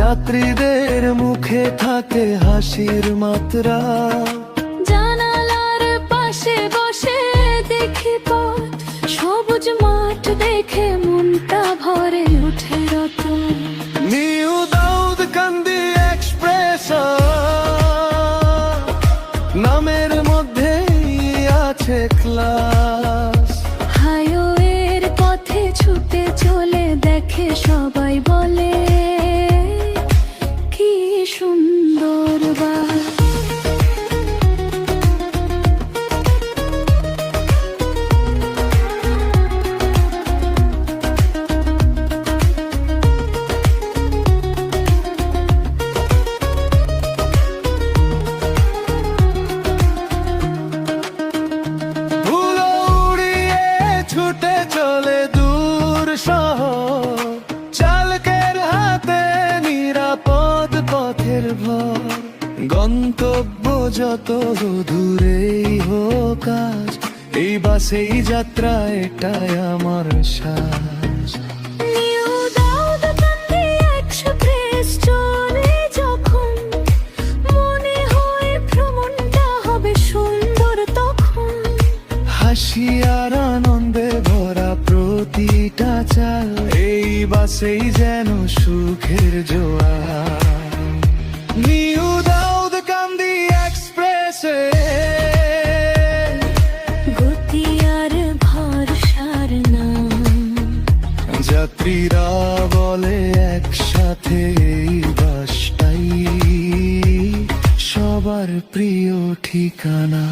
যাত্রীদের মুখে থাকে হাসির মাত্রা, জানালার পাশে বসে দেখি পথ, সবুজ মাঠ দেখে মনটা ভরে ওঠে রতন। নিউ দাউদকান্দি এক্সপ্রেস নামের মধ্যেই আছে ক্লাস। হাইওয়ের পথে ছুটে চলে দেখে সবাই বলে কি সুন্দর বাস। ছুটে চলে দূর শহর, চালকের হাতে নিরাপদ পথের ভর। গন্তব্য যত দূরেই হোক আজ, এই বাসেই যাত্রা এটাই আমার শ্বাস। নিউ দাউদকান্দি এক্সপ্রেস চলে যখন, মনে হয় ভ্রমণটা হবে সুন্দর তখন। হাসি আর আনন্দে ভরা প্রতিটা চাল, এই বাসেই যেন সুখের জোয়ার। নিউ দাউদকান্দি এক্সপ্রেসে গতি আর ভরসার নাম, যাত্রীরা বলে একসাথে এই বাসটাই সবার প্রিয় ঠিকানা।